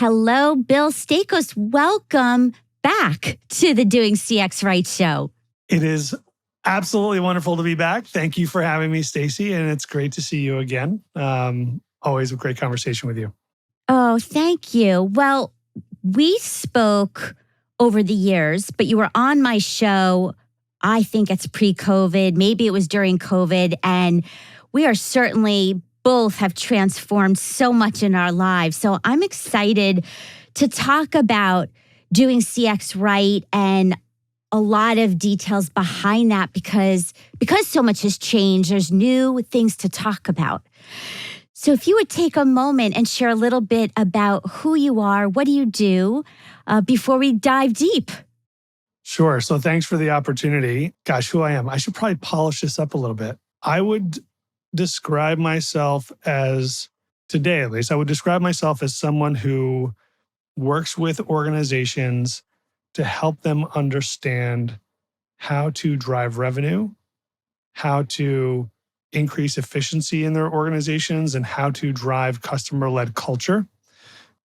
Hello, Bill Staikos. Welcome back to the DoingCXRight show. It is absolutely wonderful to be back. Thank you for having me, Stacy, and it's great to see you again. Always a great conversation with you. Oh, thank you. Well, we spoke over the years, but you were on my show, I think it's pre-COVID, maybe it was during COVID, and we are certainly both have transformed so much in our lives. So I'm excited to talk about doing CX right and a lot of details behind that because so much has changed, there's new things to talk about. So if you would take a moment and share a little bit about who you are, what do you do before we dive deep? Sure. So thanks for the opportunity. Gosh, who I am. I should probably polish this up a little bit. I would describe myself as, today at least, I would describe myself as someone who works with organizations to help them understand how to drive revenue, how to increase efficiency in their organizations, and how to drive customer-led culture,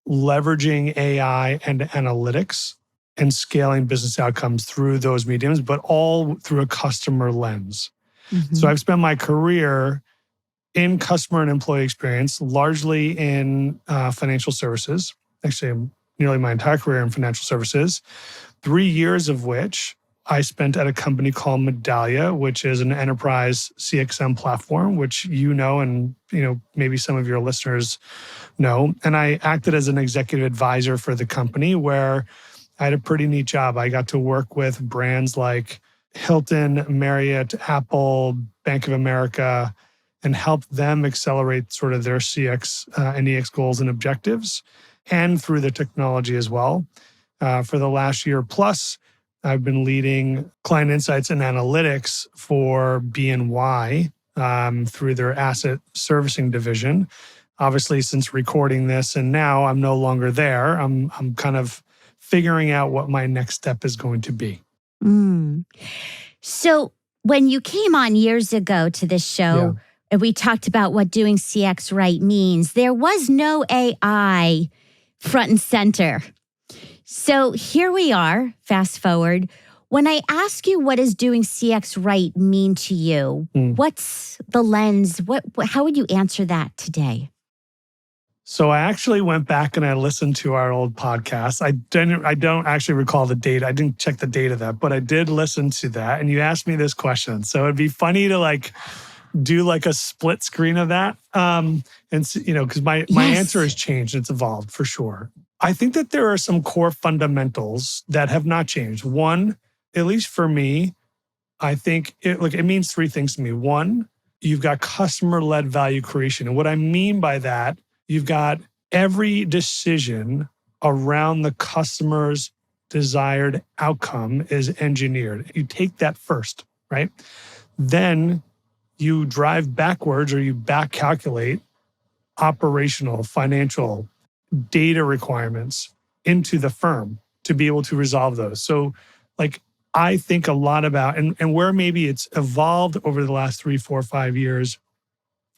leveraging AI and analytics and scaling business outcomes through those mediums, but all through a customer lens. Mm-hmm. So I've spent my career in customer and employee experience, largely in financial services. Actually, nearly my entire career in financial services, 3 years of which I spent at a company called Medallia, which is an enterprise CXM platform, which you know, and maybe some of your listeners know. And I acted as an executive advisor for the company, where I had a pretty neat job. I got to work with brands like Hilton, Marriott, Apple, Bank of America, and help them accelerate sort of their CX and EX goals and objectives, and through the technology as well. For the last year plus, I've been leading client insights and analytics for BNY through their asset servicing division. Obviously, since recording this and now I'm no longer there, I'm kind of figuring out what my next step is going to be. So when you came on years ago to this show, and we talked about what doing CX right means, there was no AI front and center. So here we are, fast forward. When I ask you what does doing CX right mean to you, what's the lens? How would you answer that today? So I actually went back and I listened to our old podcast. I don't actually recall the date. I didn't check the date of that, but I did listen to that. And you asked me this question. So it'd be funny to do a split screen of that. And because my answer has changed. It's evolved for sure. I think that there are some core fundamentals that have not changed. One, at least for me, I think it means three things to me. One, you've got customer-led value creation. And what I mean by that, you've got every decision around the customer's desired outcome is engineered. You take that first, right? Then you drive backwards, or you back calculate operational, financial, data requirements into the firm to be able to resolve those. So I think a lot about, and where maybe it's evolved over the last 3, 4, 5 years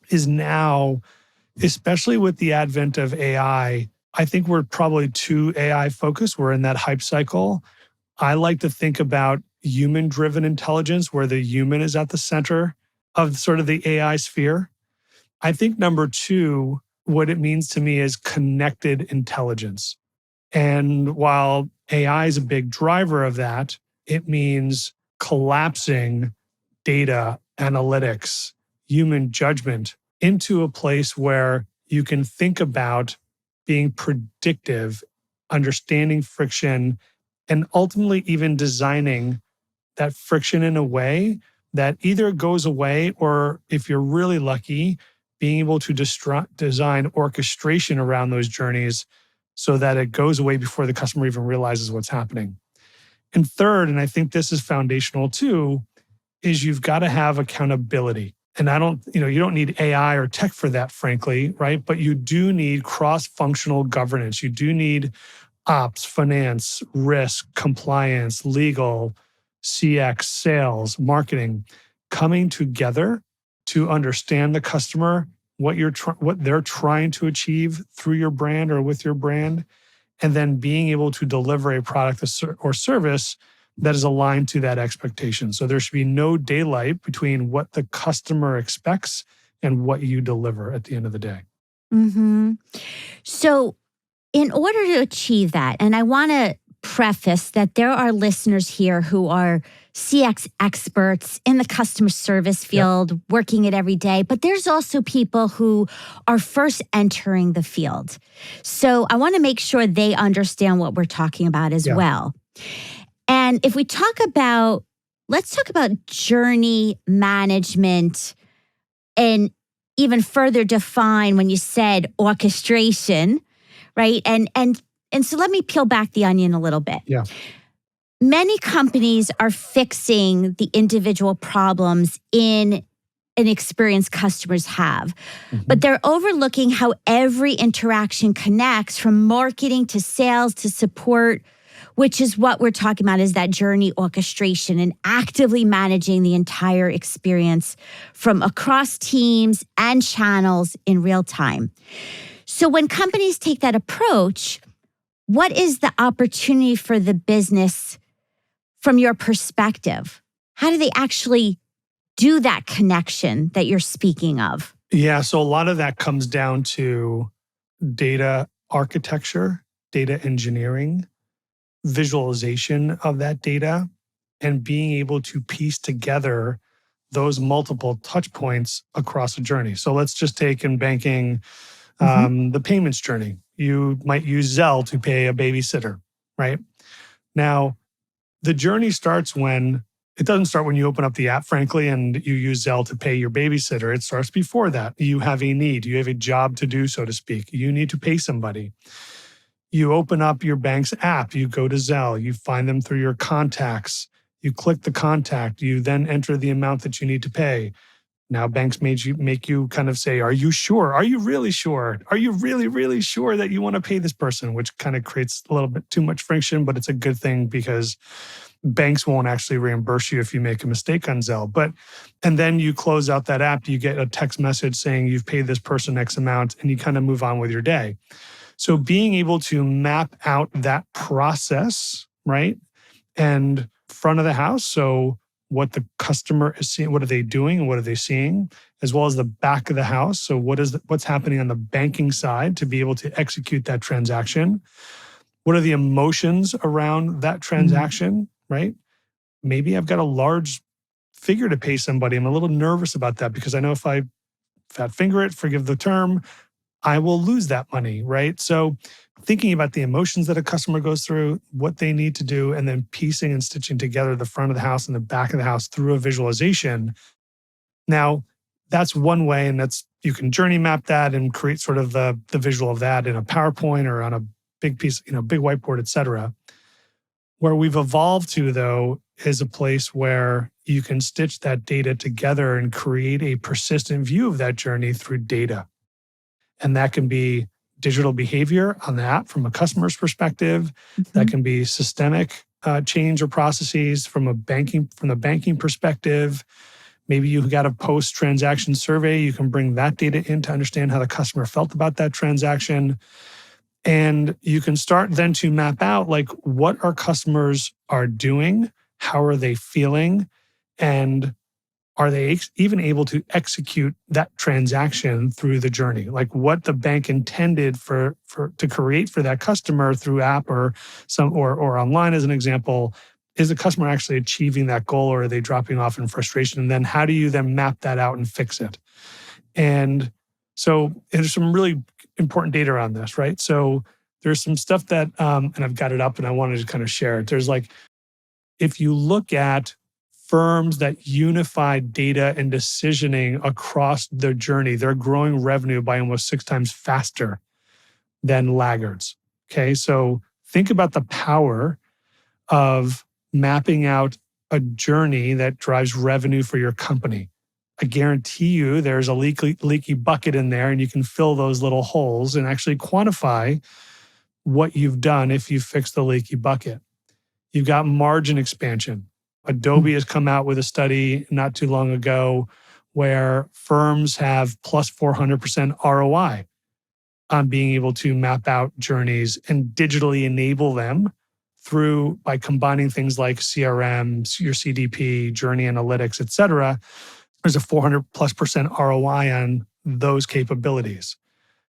is now, especially with the advent of AI, I think we're probably too AI focused. We're in that hype cycle. I like to think about human-driven intelligence, where the human is at the center of sort of the AI sphere. I think number two, what it means to me is connected intelligence. And while AI is a big driver of that, it means collapsing data, analytics, human judgment into a place where you can think about being predictive, understanding friction, and ultimately even designing that friction in a way that either goes away, or if you're really lucky, being able to design orchestration around those journeys so that it goes away before the customer even realizes what's happening. And third, and I think this is foundational too, is you've got to have accountability. And you don't need AI or tech for that, frankly, right? But you do need cross-functional governance. You do need ops, finance, risk, compliance, legal, CX, sales, marketing, coming together to understand the customer, what they're trying to achieve through your brand or with your brand, and then being able to deliver a product or service that is aligned to that expectation. So there should be no daylight between what the customer expects and what you deliver at the end of the day. Mm-hmm. So in order to achieve that, and I want to preface that there are listeners here who are CX experts in the customer service field, working it every day, but there's also people who are first entering the field. So I want to make sure they understand what we're talking about as well. And if we let's talk about journey management and even further define when you said orchestration, right? And so let me peel back the onion a little bit. Yeah. Many companies are fixing the individual problems in an experience customers have, but they're overlooking how every interaction connects from marketing to sales to support, which is what we're talking about, is that journey orchestration and actively managing the entire experience from across teams and channels in real time. So when companies take that approach, what is the opportunity for the business from your perspective? How do they actually do that connection that you're speaking of? Yeah, so a lot of that comes down to data architecture, data engineering, visualization of that data, and being able to piece together those multiple touch points across a journey. So let's just take in banking, the payments journey. You might use Zelle to pay a babysitter, right? Now, the journey starts it doesn't start when you open up the app, frankly, and you use Zelle to pay your babysitter. It starts before that. You have a need. You have a job to do, so to speak. You need to pay somebody. You open up your bank's app. You go to Zelle. You find them through your contacts. You click the contact. You then enter the amount that you need to pay. Now, banks make you kind of say, are you sure? Are you really sure? Are you really, really sure that you want to pay this person? Which kind of creates a little bit too much friction, but it's a good thing because banks won't actually reimburse you if you make a mistake on Zelle. And then you close out that app, you get a text message saying you've paid this person X amount, and you kind of move on with your day. So being able to map out that process, right? And front of the house, so what the customer is seeing, what are they doing and what are they seeing, as well as the back of the house. So what's happening on the banking side to be able to execute that transaction? What are the emotions around that transaction, right? Maybe I've got a large figure to pay somebody. I'm a little nervous about that because I know if I fat finger it, forgive the term, I will lose that money, right? So thinking about the emotions that a customer goes through, what they need to do, and then piecing and stitching together the front of the house and the back of the house through a visualization. Now, that's one way, and you can journey map that and create sort of the visual of that in a PowerPoint or on a big piece, big whiteboard, et cetera. Where we've evolved to, though, is a place where you can stitch that data together and create a persistent view of that journey through data. And that can be digital behavior on the app from a customer's perspective. That can be systemic change or processes from the banking perspective. Maybe you've got a post-transaction survey. You can bring that data in to understand how the customer felt about that transaction. And you can start then to map out what our customers are doing, how are they feeling, and are they even able to execute that transaction through the journey? Like what the bank intended to create for that customer through app or online, as an example. Is the customer actually achieving that goal, or are they dropping off in frustration? And then how do you then map that out and fix it? And so there's some really important data around this, right? So there's some stuff that, and I've got it up and I wanted to kind of share it. There's if you look at firms that unify data and decisioning across their journey, they're growing revenue by almost 6 times faster than laggards. Okay, so think about the power of mapping out a journey that drives revenue for your company. I guarantee you there's a leaky bucket in there, and you can fill those little holes and actually quantify what you've done if you fix the leaky bucket. You've got margin expansion. Adobe has come out with a study not too long ago where firms have plus 400% ROI. on being able to map out journeys and digitally enable them by combining things like CRM, your CDP, journey analytics, et cetera. There's a 400+% ROI on those capabilities,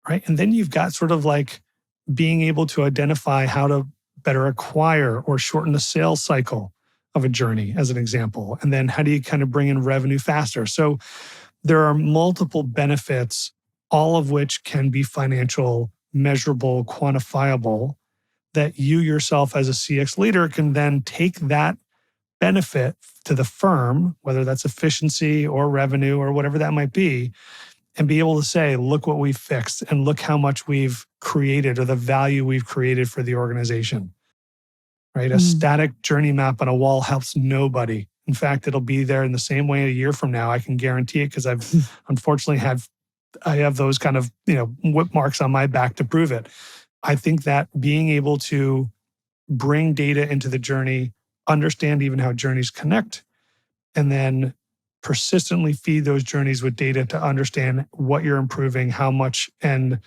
right? And then you've got sort of like being able to identify how to better acquire or shorten the sales cycle of a journey, as an example. And then how do you kind of bring in revenue faster? So there are multiple benefits, all of which can be financial, measurable, quantifiable, that you yourself as a CX leader can then take that benefit to the firm, whether that's efficiency or revenue or whatever that might be, and be able to say, look what we've fixed and look how much we've created or the value we've created for the organization, right? A static journey map on a wall helps nobody. In fact, it'll be there in the same way a year from now. I can guarantee it because I've unfortunately I have those kind of, whip marks on my back to prove it. I think that being able to bring data into the journey, understand even how journeys connect, and then persistently feed those journeys with data to understand what you're improving, how much, and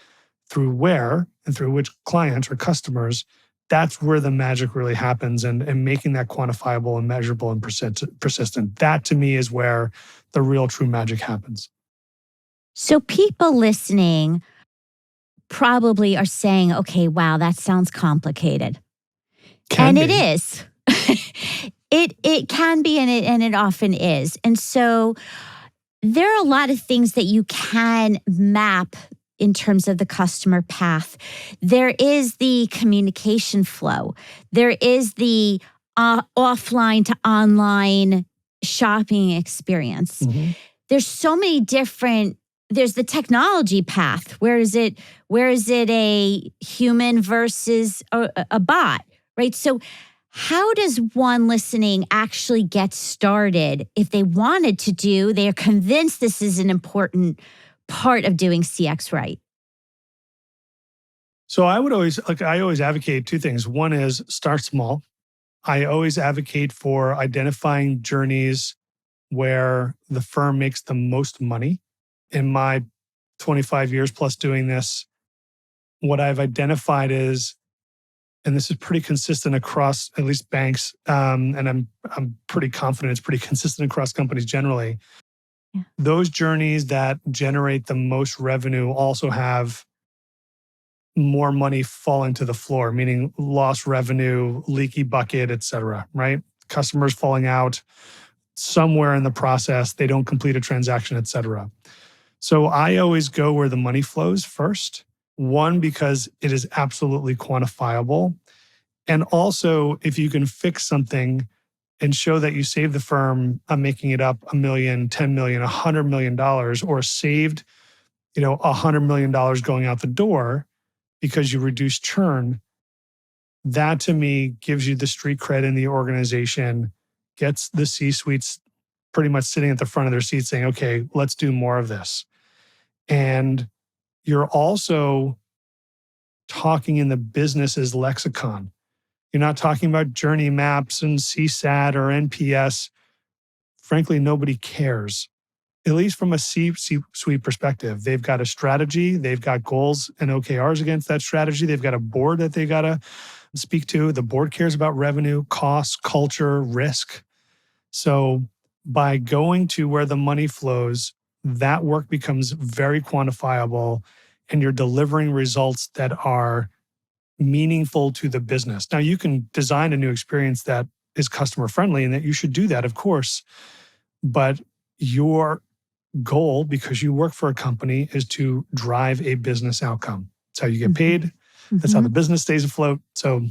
through where, and through which clients or customers, that's where the magic really happens. And making that quantifiable and measurable and persistent. That to me is where the real true magic happens. So people listening probably are saying, okay, wow, that sounds complicated. It is. It can be, and it often is. And so there are a lot of things that you can map in terms of the customer path. There is the communication flow. There is the offline to online shopping experience. Mm-hmm. There's so many different. There's the technology path. Where is it a human versus a bot, right? So how does one listening actually get started if they wanted to they're convinced this is an important part of doing CX right? So I always advocate two things. One is start small. I always advocate for identifying journeys where the firm makes the most money. In my 25 years plus doing this, what I've identified is, and this is pretty consistent across at least banks, and I'm pretty confident it's pretty consistent across companies generally. Yeah. Those journeys that generate the most revenue also have more money falling to the floor, meaning lost revenue, leaky bucket, et cetera, right? Customers falling out somewhere in the process, they don't complete a transaction, et cetera. So I always go where the money flows first. One, because it is absolutely quantifiable. And also, if you can fix something and show that you saved the firm, I'm making it up, $1 million, $10 million, $100 million, or saved, $100 million going out the door because you reduced churn, that to me gives you the street cred in the organization, gets the C-suites pretty much sitting at the front of their seats saying, okay, let's do more of this. And you're also talking in the business's lexicon. You're not talking about journey maps and CSAT or NPS. Frankly, nobody cares, at least from a C-suite perspective. They've got a strategy. They've got goals and OKRs against that strategy. They've got a board that they got to speak to. The board cares about revenue, costs, culture, risk. So by going to where the money flows, that work becomes very quantifiable and you're delivering results that are meaningful to the business. Now, you can design a new experience that is customer friendly and that you should do that, of course. But your goal, because you work for a company, is to drive a business outcome. That's how you get paid. That's how the business stays afloat. So,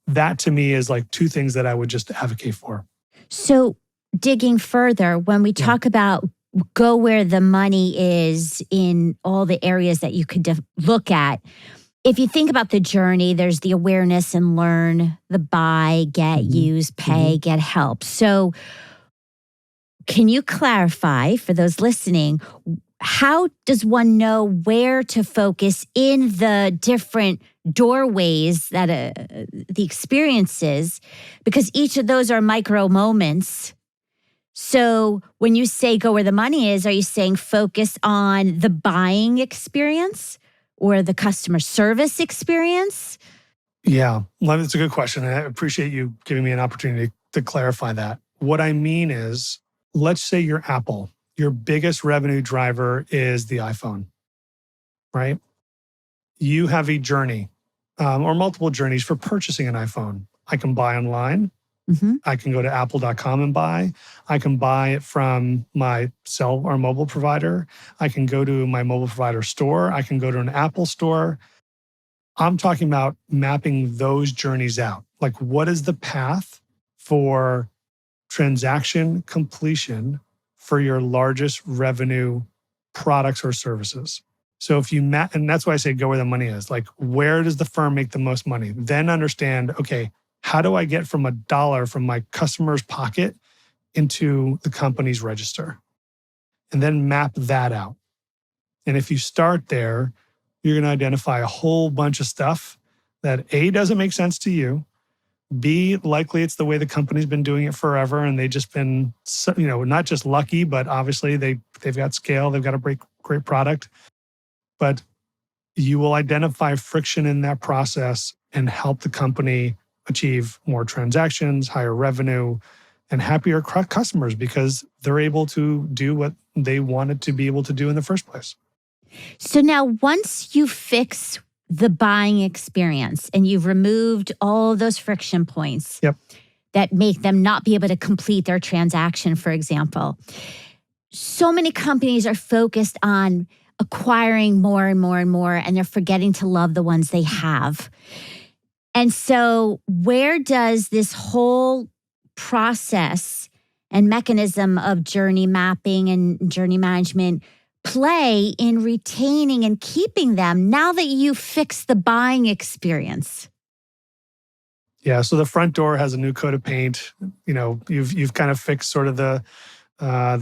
that to me is like two things that I would just advocate for. So digging further, when we talk about go where the money is in all the areas that you could look at, if you think about the journey, there's the awareness and learn, the buy, get, use, pay, get help. So can you clarify for those listening, how does one know where to focus in the different doorways that the experiences? Because each of those are micro moments. So when you say go where the money is, are you saying focus on the buying experience? or the customer service experience? Yeah, well, it's a good question. I appreciate you giving me an opportunity to clarify that. What I mean is, let's say you're Apple. Your biggest revenue driver is the iPhone, right? You have a journey or multiple journeys for purchasing an iPhone. I can buy online. Mm-hmm. I can go to apple.com and buy. I can buy it from my cell or mobile provider. I can go to my mobile provider store. I can go to an Apple store. I'm talking about mapping those journeys out. Like, what is the path for transaction completion for your largest revenue products or services? So if you map, and that's why I say go where the money is. Like, where does the firm make the most money? Then understand, okay, how do I get from $1 from my customer's pocket into the company's register? And then map that out. And if you start there, you're going to identify a whole bunch of stuff that A, doesn't make sense to you. B, likely it's the way the company's been doing it forever, and they've just been, not just lucky, but obviously they've got scale, they've got a great product. But you will identify friction in that process and help the company achieve more transactions, higher revenue, and happier customers because they're able to do what they wanted to be able to do in the first place. So now once you fix the buying experience and you've removed all those friction points Yep. that make them not be able to complete their transaction, for example, so many companies are focused on acquiring more and more and more, and they're forgetting to love the ones they have. And so where does this whole process and mechanism of journey mapping and journey management play in retaining and keeping them now that you fix the buying experience? Yeah, so the front door has a new coat of paint. You've kind of fixed sort of the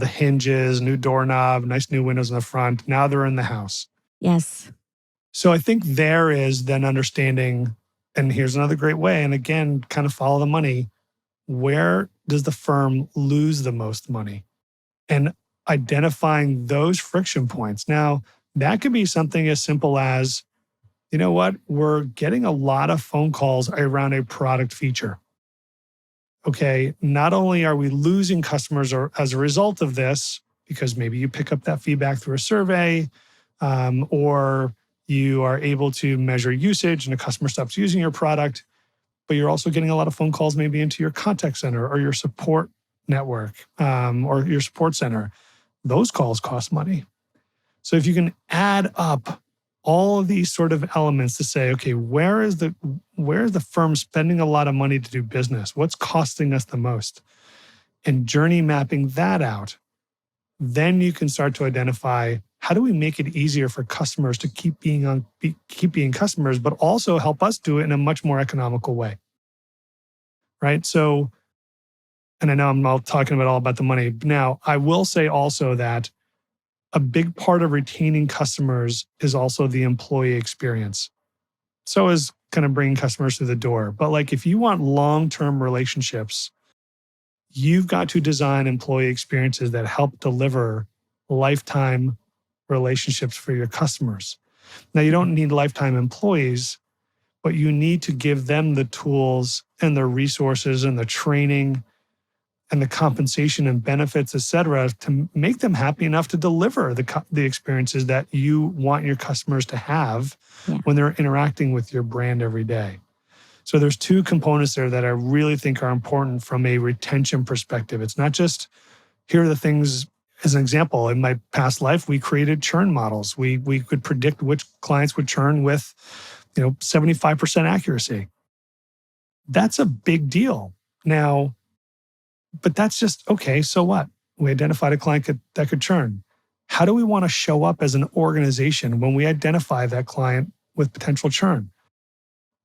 hinges, new doorknob, nice new windows in the front. Now they're in the house. Yes. So I think there is then understanding, and here's another great way, and again, kind of follow the money. Where does the firm lose the most money? And identifying those friction points. Now, that could be something as simple as, you know what, we're getting a lot of phone calls around a product feature. Okay, not only are we losing customers as a result of this, because maybe you pick up that feedback through a survey, or you are able to measure usage and a customer stops using your product, but you're also getting a lot of phone calls maybe into your contact center or your support network or your support center. Those calls cost money. So if you can add up all of these sort of elements to say, okay, where is the firm spending a lot of money to do business? What's costing us the most? And journey mapping that out, then you can start to identify how do we make it easier for customers to keep being customers, but also help us do it in a much more economical way, right? So, and I know I'm all talking all about the money. Now, I will say also that a big part of retaining customers is also the employee experience. So is kind of bringing customers through the door. But like if you want long-term relationships, you've got to design employee experiences that help deliver lifetime relationships for your customers. Now, you don't need lifetime employees, but you need to give them the tools and the resources and the training and the compensation and benefits, et cetera, to make them happy enough to deliver the experiences that you want your customers to have when they're interacting with your brand every day. So there's two components there that I really think are important from a retention perspective. It's not just, here are the things, as an example, in my past life, we created churn models. We could predict which clients would churn with 75% accuracy. That's a big deal. Now, but that's just, okay, so what? We identified a client that could churn. How do we want to show up as an organization when we identify that client with potential churn?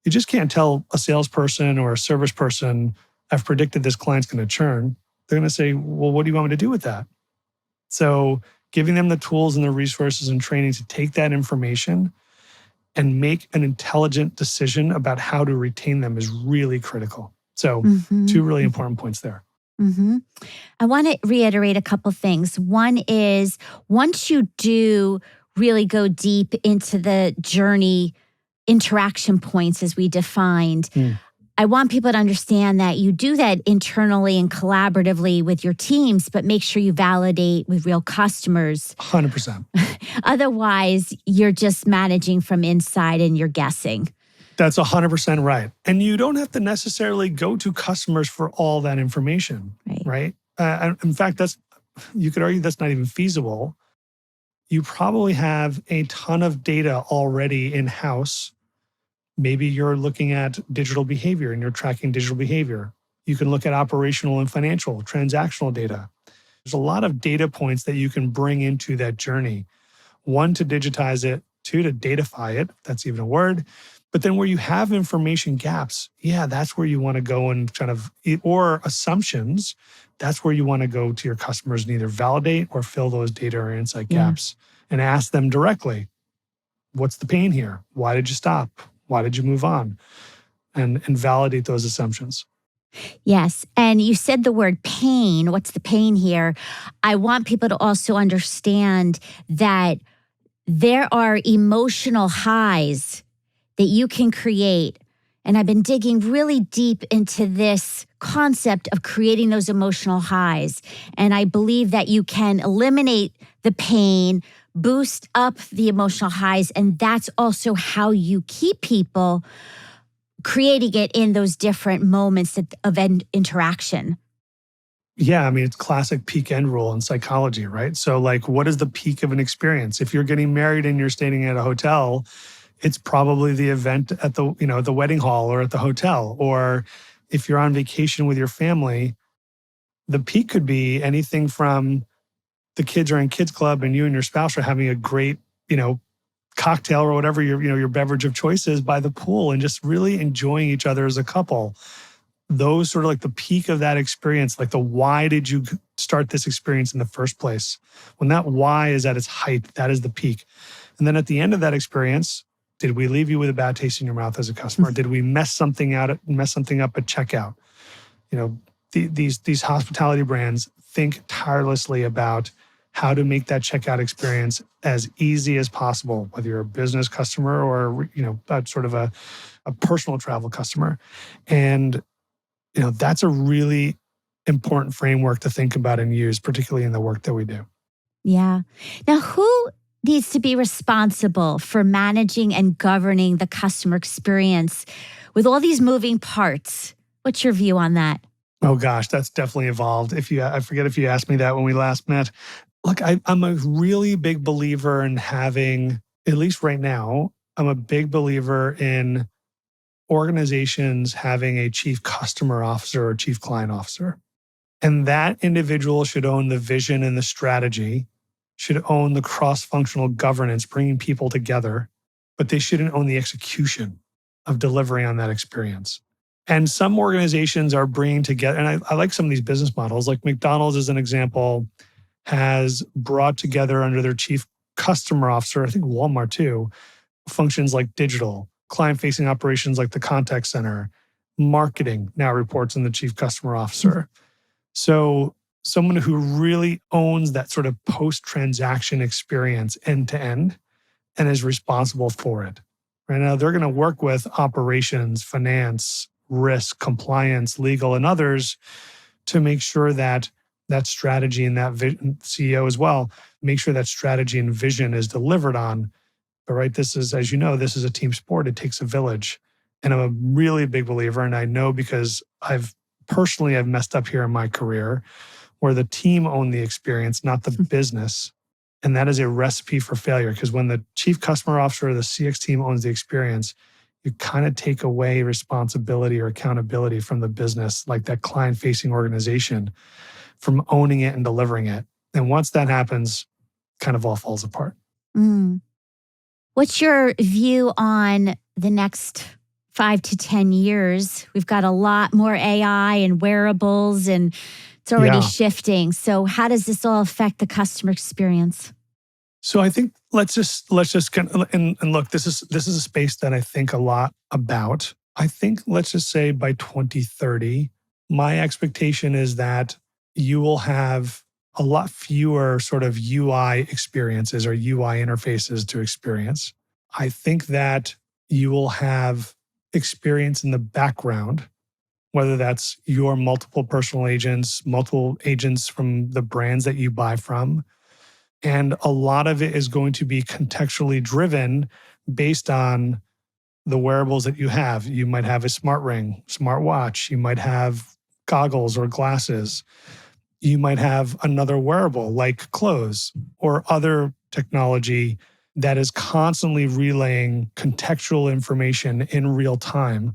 You just can't tell a salesperson or a service person, I've predicted this client's going to churn. They're going to say, well, what do you want me to do with that? So giving them the tools and the resources and training to take that information and make an intelligent decision about how to retain them is really critical. So two really important points there. Mm-hmm. I want to reiterate a couple things. One is once you do really go deep into the journey interaction points as we defined. I want people to understand that you do that internally and collaboratively with your teams, but make sure you validate with real customers. 100%. Otherwise, you're just managing from inside and you're guessing. That's 100% right. And you don't have to necessarily go to customers for all that information, right? In fact, you could argue that's not even feasible. You probably have a ton of data already in-house. Maybe you're looking at digital behavior and you're tracking digital behavior. You can look at operational and financial, transactional data. There's a lot of data points that you can bring into that journey. One, to digitize it. Two, to datafy it. If that's even a word. But then where you have information gaps, that's where you want to go and or assumptions, that's where you want to go to your customers and either validate or fill those data or insight gaps and ask them directly, what's the pain here? Why did you stop? Why did you move on? And validate those assumptions. Yes. And you said the word pain. What's the pain here? I want people to also understand that there are emotional highs that you can create. And I've been digging really deep into this concept of creating those emotional highs. And I believe that you can eliminate the pain, boost up the emotional highs, and that's also how you keep people creating it in those different moments of interaction. Yeah, I mean, it's classic peak end rule in psychology, right? So what is the peak of an experience? If you're getting married and you're staying at a hotel, it's probably the event at the wedding hall or at the hotel. Or if you're on vacation with your family, the peak could be anything from the kids are in kids club and you and your spouse are having a great, cocktail or whatever your beverage of choice is by the pool and just really enjoying each other as a couple. Those sort of like the peak of that experience, like the why did you start this experience in the first place? When that why is at its height, that is the peak. And then at the end of that experience, did we leave you with a bad taste in your mouth as a customer? Did we mess something up at checkout? These hospitality brands think tirelessly about how to make that checkout experience as easy as possible, whether you're a business customer or sort of a personal travel customer. And that's a really important framework to think about and use, particularly in the work that we do. Yeah. Now, who needs to be responsible for managing and governing the customer experience with all these moving parts? What's your view on that? Oh gosh, that's definitely evolved. I forget if you asked me that when we last met. Look, I'm a really big believer in having, at least right now, I'm a big believer in organizations having a chief customer officer or chief client officer. And that individual should own the vision and the strategy, should own the cross-functional governance, bringing people together, but they shouldn't own the execution of delivering on that experience. And some organizations are bringing together, and I like some of these business models, like McDonald's as an example, has brought together under their chief customer officer, I think Walmart too, functions like digital, client-facing operations like the contact center, marketing now reports in the chief customer officer. So someone who really owns that sort of post-transaction experience end to end and is responsible for it. Right now, they're going to work with operations, finance, risk, compliance, legal, and others to make sure that that strategy and that CEO as well, make sure that strategy and vision is delivered on. But right, this is, as you know, this is a team sport. It takes a village. And I'm a really big believer, and I know because I've messed up here in my career, where the team owned the experience, not the business. And that is a recipe for failure, because when the chief customer officer or the CX team owns the experience, you kind of take away responsibility or accountability from the business, like that client-facing organization, from owning it and delivering it. And once that happens, kind of all falls apart. What's your view on the next 5 to 10 years? We've got a lot more AI and wearables, and it's already shifting. So how does this all affect the customer experience? So I think let's just kind of, and look, this is a space that I think a lot about. I think let's just say by 2030, my expectation is that you will have a lot fewer sort of UI experiences or UI interfaces to experience. I think that you will have experience in the background, whether that's your multiple personal agents, multiple agents from the brands that you buy from. And a lot of it is going to be contextually driven based on the wearables that you have. You might have a smart ring, smart watch. You might have goggles or glasses. You might have another wearable like clothes or other technology that is constantly relaying contextual information in real time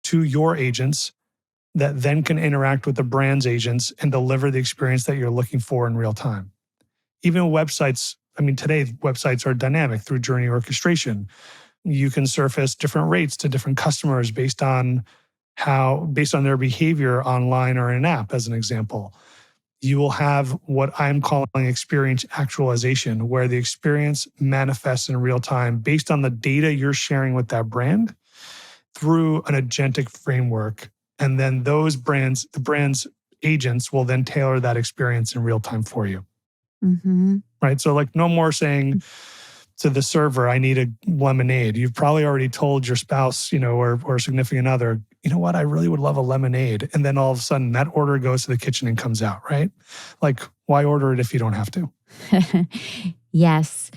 to your agents that then can interact with the brand's agents and deliver the experience that you're looking for in real time. Even websites, I mean, today websites are dynamic through journey orchestration. You can surface different rates to different customers based on their behavior online or in an app, as an example. You will have what I'm calling experience actualization, where the experience manifests in real time based on the data you're sharing with that brand through an agentic framework. And then the brand's agents will then tailor that experience in real time for you. Mm-hmm. Right? So like no more saying to the server, I need a lemonade. You've probably already told your spouse, or significant other, you know what, I really would love a lemonade. And then all of a sudden that order goes to the kitchen and comes out, right? Like, why order it if you don't have to? Yes.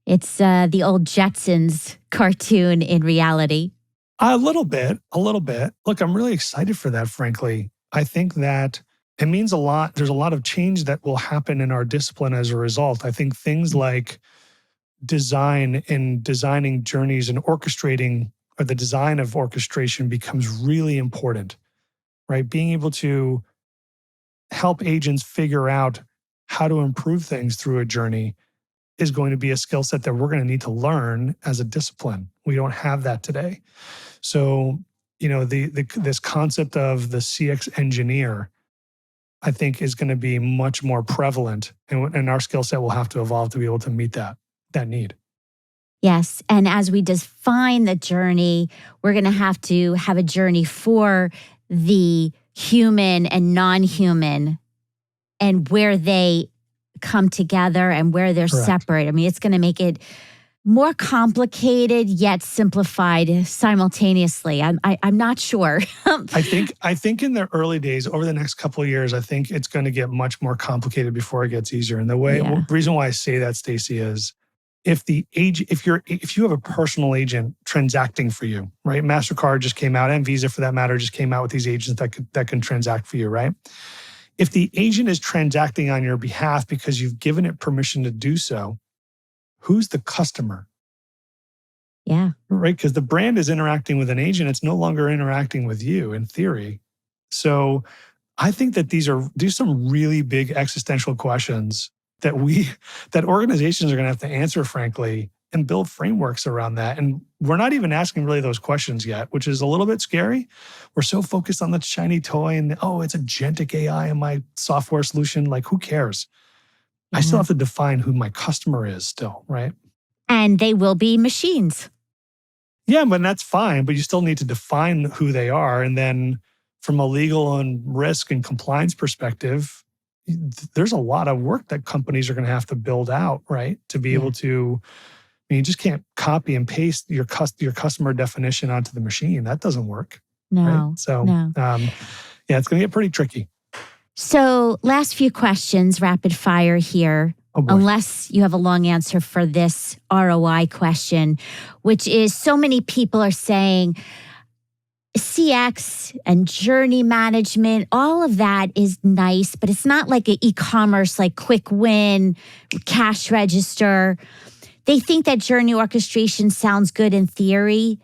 It's the old Jetsons cartoon in reality. A little bit. Look, I'm really excited for that, frankly. I think that it means a lot. There's a lot of change that will happen in our discipline as a result. I think things like design and designing journeys and orchestrating, or the design of orchestration, becomes really important, right? Being able to help agents figure out how to improve things through a journey is going to be a skill set that we're going to need to learn as a discipline. We don't have that today. So, this concept of the CX engineer, I think, is going to be much more prevalent, and our skill set will have to evolve to be able to meet that need. Yes. And as we define the journey, we're going to have a journey for the human and non-human, and where they come together and where they're Correct. separate. I mean, it's going to make it more complicated yet simplified simultaneously. I'm not sure. I think in the early days, over the next couple of years, I think it's going to get much more complicated before it gets easier. And the reason why I say that, Stacy, is if you have a personal agent transacting for you, right? MasterCard just came out, and Visa for that matter just came out with these agents that can transact for you, right? If the agent is transacting on your behalf because you've given it permission to do so, who's the customer? Yeah. Right? Because the brand is interacting with an agent. It's no longer interacting with you in theory. So I think that these are some really big existential questions that organizations are going to have to answer, frankly, and build frameworks around that. And we're not even asking really those questions yet, which is a little bit scary. We're so focused on the shiny toy and, it's agentic AI in my software solution. Like, who cares? Yeah. I still have to define who my customer is still, right? And they will be machines. Yeah, but that's fine. But you still need to define who they are. And then from a legal and risk and compliance perspective, there's a lot of work that companies are going to have to build out, right? To be able to, you just can't copy and paste your customer definition onto the machine. That doesn't work. No. Right? So, no. It's going to get pretty tricky. So last few questions, rapid fire here. Oh boy. Unless you have a long answer for this ROI question, which is, so many people are saying CX and journey management, all of that is nice, but it's not like an e-commerce, like quick win, cash register. They think that journey orchestration sounds good in theory,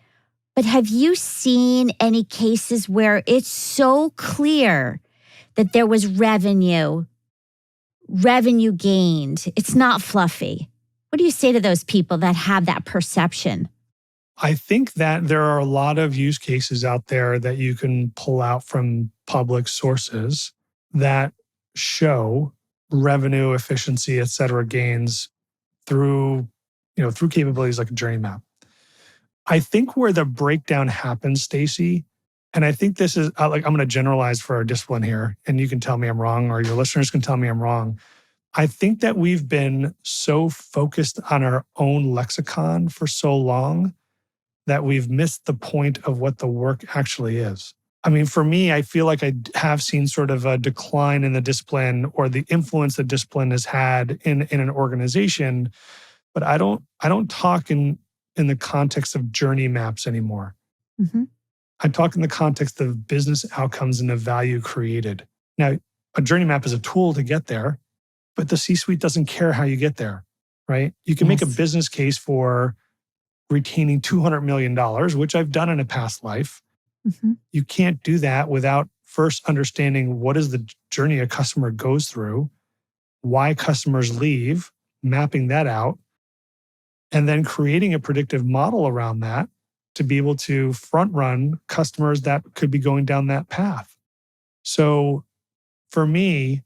but have you seen any cases where it's so clear that there was revenue gained? It's not fluffy. What do you say to those people that have that perception? I think that there are a lot of use cases out there that you can pull out from public sources that show revenue, efficiency, et cetera, gains through capabilities like a journey map. I think where the breakdown happens, Stacy, And I think this is I'm going to generalize for our discipline here, and you can tell me I'm wrong, or your listeners can tell me I'm wrong. I think that we've been so focused on our own lexicon for so long that we've missed the point of what the work actually is. I mean, for me, I feel like I have seen sort of a decline in the discipline or the influence that discipline has had in an organization, but I don't talk in the context of journey maps anymore. Mm-hmm. I talk in the context of business outcomes and the value created. Now, a journey map is a tool to get there, but the C-suite doesn't care how you get there, right? You can make a business case for retaining $200 million, which I've done in a past life. Mm-hmm. You can't do that without first understanding what is the journey a customer goes through, why customers leave, mapping that out, and then creating a predictive model around that to be able to front run customers that could be going down that path. So for me,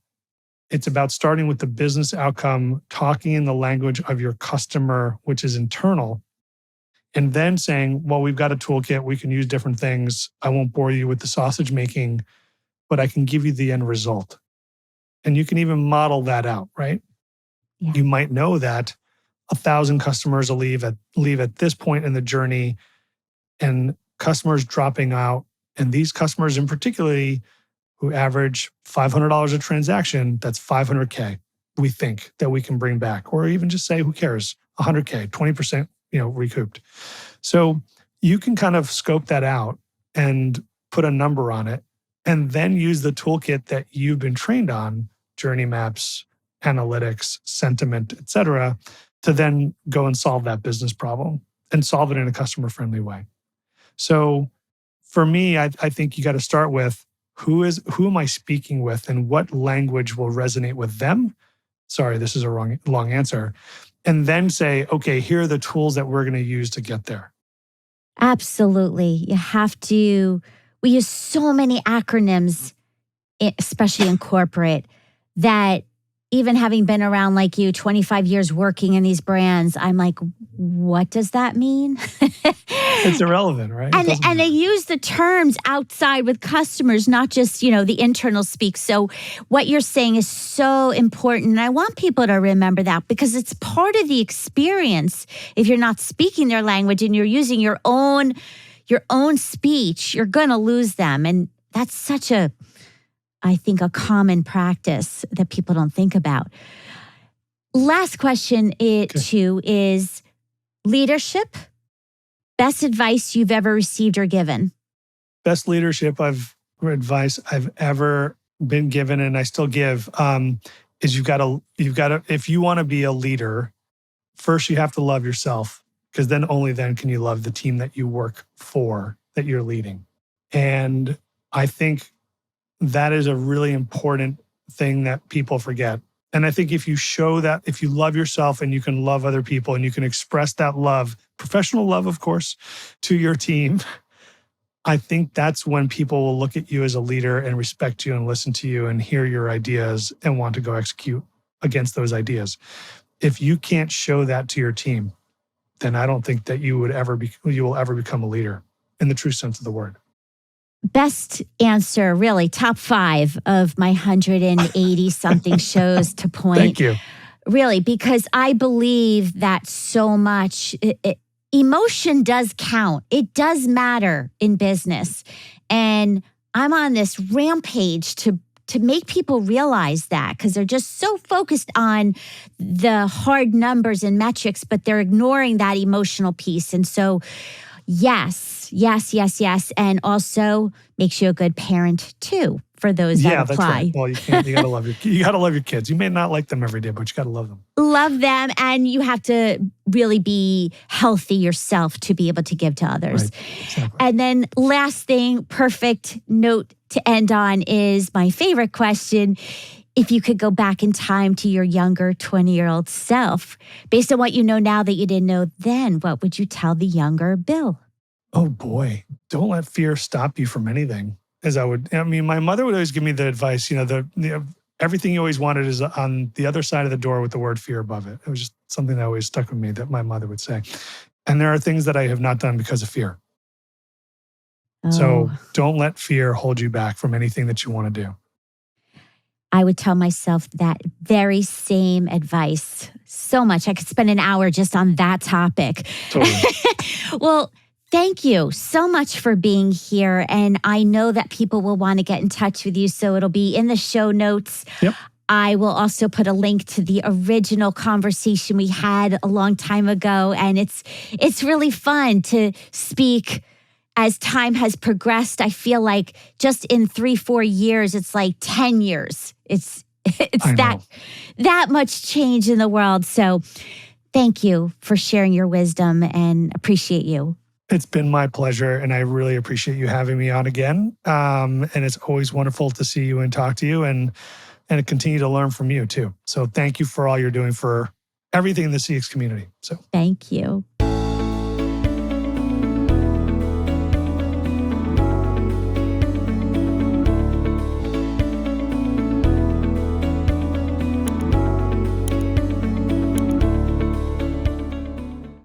it's about starting with the business outcome, talking in the language of your customer, which is internal, and then saying, well, we've got a toolkit. We can use different things. I won't bore you with the sausage making, but I can give you the end result. And you can even model that out, right? Yeah. You might know that 1,000 customers will leave at this point in the journey, and customers dropping out. And these customers in particularly who average $500 a transaction, that's $500K we think that we can bring back, or even just say, who cares, $100K, 20%, recouped. So you can kind of scope that out and put a number on it, and then use the toolkit that you've been trained on, journey maps, analytics, sentiment, et cetera, to then go and solve that business problem and solve it in a customer-friendly way. So for me, I think you got to start with who am I speaking with and what language will resonate with them? Sorry, this is a long answer. And then say, okay, here are the tools that we're going to use to get there. Absolutely. We use so many acronyms, especially in corporate, that even having been around like you, 25 years working in these brands, I'm like, what does that mean? It's irrelevant, right? And they use the terms outside with customers, not just, the internal speak. So what you're saying is so important. And I want people to remember that because it's part of the experience. If you're not speaking their language and you're using your own speech, you're going to lose them. And that's such I think a common practice that people don't think about. Last question too is leadership. Best advice you've ever received or given? Best leadership advice I've ever been given, and I still give, is you've got to, if you want to be a leader, first you have to love yourself, because then only then can you love the team that you work for, that you're leading. And I think that is a really important thing that people forget. And I think if you show that, if you love yourself and you can love other people and you can express that love, professional love, of course, to your team, I think that's when people will look at you as a leader and respect you and listen to you and hear your ideas and want to go execute against those ideas. If you can't show that to your team, then I don't think that you will ever become a leader in the true sense of the word. Best answer, really, top 5 of my 180 something shows to point. Thank you. Really, because I believe that so much emotion does count. It does matter in business. And I'm on this rampage to make people realize that, because they're just so focused on the hard numbers and metrics, but they're ignoring that emotional piece. And so, yes. And also makes you a good parent too, for those that apply. That's right. Well, you gotta love your kids. You may not like them every day, but you gotta love them. Love them, and you have to really be healthy yourself to be able to give to others. Right. Exactly. And then last thing, perfect note to end on is my favorite question. If you could go back in time to your younger 20-year-old self, based on what you know now that you didn't know then, what would you tell the younger Bill? Oh boy, don't let fear stop you from anything. My mother would always give me the advice, everything you always wanted is on the other side of the door with the word fear above it. It was just something that always stuck with me that my mother would say. And there are things that I have not done because of fear. So Oh, don't let fear hold you back from anything that you want to do. I would tell myself that very same advice so much. I could spend an hour just on that topic. Totally. Well, thank you so much for being here. And I know that people will want to get in touch with you. So it'll be in the show notes. Yep. I will also put a link to the original conversation we had a long time ago. And it's really fun to speak as time has progressed. I feel like just in 3-4 years, it's like 10 years. It's that much change in the world. So thank you for sharing your wisdom and appreciate you. It's been my pleasure, and I really appreciate you having me on again. And it's always wonderful to see you and talk to you and continue to learn from you too. So thank you for all you're doing for everything in the CX community. So thank you.